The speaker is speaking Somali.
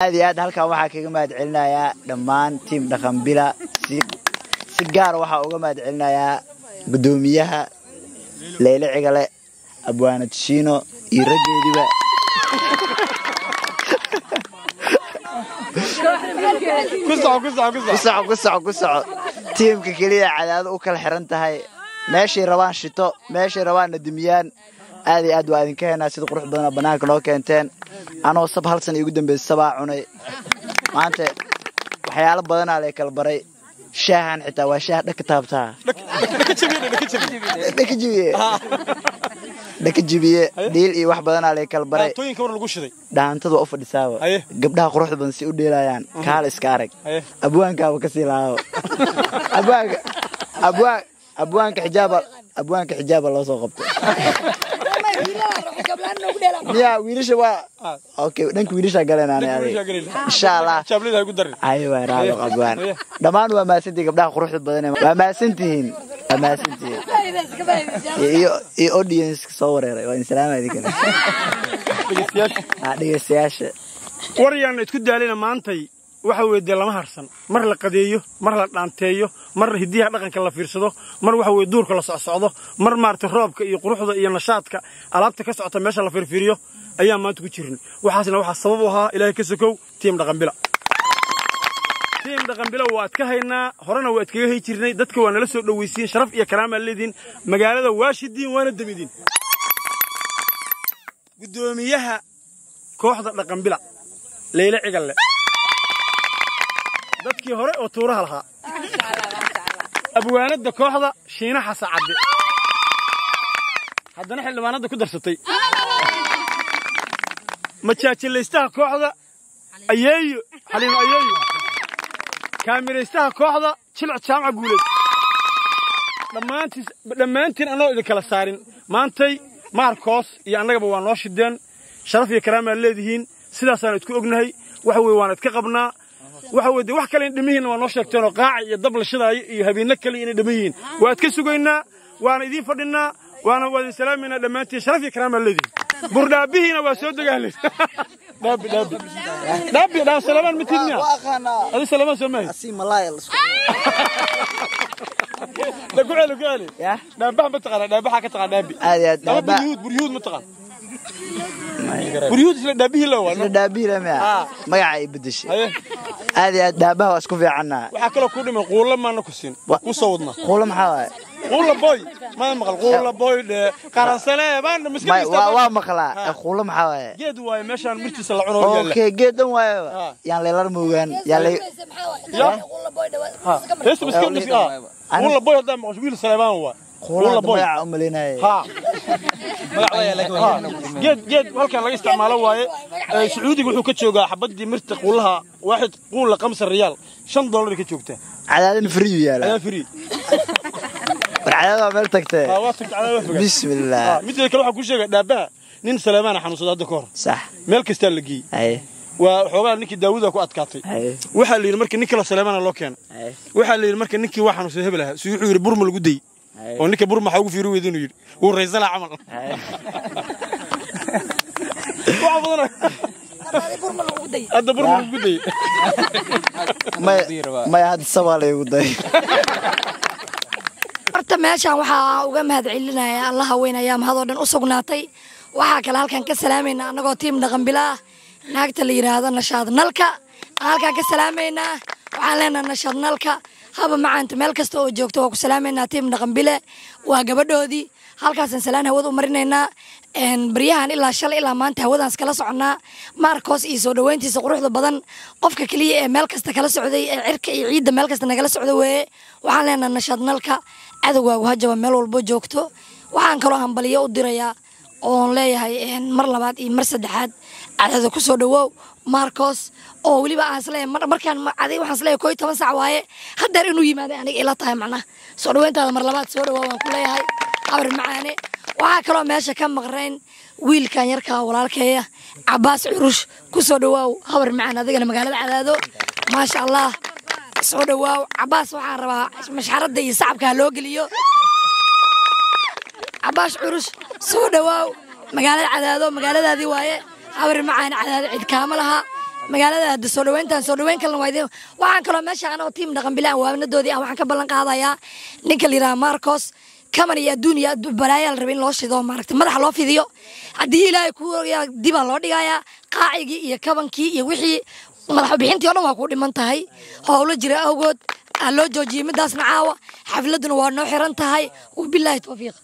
هذه halkan waxa kaga mahad celinayaa dhammaan team dhaqan bila si gaar waxa uga mahad celinayaa gudoomiyaha Leyle Cigale Abwaana Tishino iyo rageediba kusaco teamka kaliya cadaado u kala xiran tahay meeshii rabaan shito meeshii rabaan nadimiyaan aad waa idin keenaa sida qurux badan banaanka noo keenteen anoo sab hal san igu dambeeyay sabaa cunay maanta waxyaalo badan aan kala baray shaahan xitaa waa shaah dhaka taabtaa dhaka jibiye dhiil iyo wax badan aan kala baray tooyinka war lagu shiday dhaantada u fadhisaaba gabdhaha quruxda badan si u dheelayaan kaal iska arag abwaanka ka sii laawo abwaanka xijaaba loo soo qabto يا ويلش اوكي دنك ويلش قالنا انا ان شاء الله شابليدا ugu darin ايوه راado qabaan dhamaan waa maasantii gabdhaha quruxda badan waa maasantiin iyo audience soo wareeray waa salaamaadi kale dhageystayaasha wariyaan isku daalina maantay waxa weeyde lama harsan mar la qadeeyo mar la dhaanteeyo mar hidiyaha dhaqanka la fiirsado mar waxa weey duurka la socdo mar maarta roobka iyo quruxda iyo nashaadka alaabta ka socota meesha la fiirfiiriyo ayaa maanta ku jirin waxaasna waxa sabab u ahaa ilaahay ka sokow team dhaqan bila waad ka haynaa horena waad kaga hay jirnay dadka waa nala soo dhaweeysiin sharaf iyo karaama leedin magaalada waashidiin waana damidin gudoomiyaha kooxda dhaqan bila Leyle Cigale dadkii hore oo tuuraha lahaa abwaanada kooxda Shiina Xasacade haddana xildhibaanada ku darsatay majaajilaystaha kooxda ayeeyo xaliin ayeeyo kaamiraystaha kooxda Jilc Jaamac Guuleed dhammaantiin anoo idin kala saarin maantay Marcos iyo annagaba waa noo shideen sharaf iyo karaama leedihiin sidaas aan isku ognahay waxa weey waan idka qabnaa waxa weey wax kale in dhimihiina waa noo sheegteen oo qaac iyo dab la shidaayo iyo habeenna kale in dhimihiin waa idka sugaynaa waana idin fadhinaa waana wada salaamayna dhamaantii sharaf iyo karaama leedihiin burdaabihiina waa soo dagaalay daabi salaaman mitidniya adi salaaman soomaay asi malaay la guceel ya daabaha ma taqaan daabaha ka taqaan daabi aad buryuud ma taqaan buryuud isla daabihi la waa daabihi la magaca ay bedeshay aad daabaha waa isku fiicana waxa kale ku dhimay quulo maana ku siin ku soo wadna quulo maxaa waay quulo boy ma maqal quulo boy qaransane baan miskiin waa maqlaa quulo maxaa waay geed waay meeshan mirtiisa la cuno yaala okay geedan waay yaan leelar moogan yaala quulo boy hees miskiin quulo boy hadda maqal wiil Saleemaan waa quulo boy umaleynay ha جد halkan laga isticmaalo waaye Sacuudiga wuxuu ka joogaa xabadii mirta quulaha waaxid quul $5 $5 ka joogta cadaadan free yaala free warcadaada meel tagtay bismillah mid kale waxa ku sheegay dhaabaha nin Saleemaan xanuunsada hadda koor sax meel kasta la geeyay waa xogaa ninkii Daawuda ku adkaatay waxa la yiri markii ninka Saleemaan loo keenay waxa la yiri markii ninkii wax xanuunsada hebel ah si wuxuu yiri burma lagu day oo ninka burma waxa ugu fiiro weydin uu yiri uu raysala amal هذا برمل قدي ما هذا السوالي قدي horta meeshan waxa uga mahad celinaya Allah weynaya mahad oo dhan u sugnaatay waxa kale halkan ka salaamayna anagoo team dhaqan bila naagta la yiraahdo nashaad nalka halkan ka salaamayna waxaan leenahay nashaad nalka haba macaanta meel kasta oo joogto waa ku salaamayna team dhaqan bila waa gabadhoodii halkaas salaan hawada u marinaynaa baryahan ilaa shalay ilaa maanta hawadaan kala soconaa Marcos iyo soo dhaweyntiisa quruxda badan qofka kaliya ee meel kasta kala socday ee cirka iyo ciidda meel kasta nagala socdo weeye waxaan leenahay nashaad nalka cadawga hajaba meel walba joogto waxaan kaloo hambaliyo u dirayaa oo leeyahay mar labaad iyo mar saddexaad cadada ku soo dhawow Marcos oo waliba aan isleeyahay markaan caday waxaan isleeyahay 11 saac waaye hadda inuu yimaado aniga ila tahay macna soo dhaweyntaada mar labaad soo dhawow waan ku leeyahay abar macaane waxa kale meesha ka maqreen wiilkan yarka walaalkeeya Abbas Curush ku soo dhawow habar macaan adigana magaalada Cadaado ma sha Allah soo dhawow Abbas waxaan rabaa mashxarada iyo sacabka loo galiyo Abbas Curush soo dhawow magaalada Cadaado magaaladaadii waaye habar macaan Cadaado cid kaama laha magaalada soo dhaweyn kalena waa idin waxaan kaloo meesha anoo tiim dhaqan bilaan waanadoodii waxaan ka ballan qaadayaa ninka la yiraahdo Marcos kaman iyo adduuniya balaayal rabin loo shido maaragtay madaxa loo fidiyo hadii ilaahay ku dib loo dhigayaa qaacigii iyo kabankii iyo wixii madax bixintii oo dhan waa ku dhiman tahay howlo jira awgood loo joojiyay midaasna caawa xafladuna waa noo xiran tahay wabillahi tawfiiq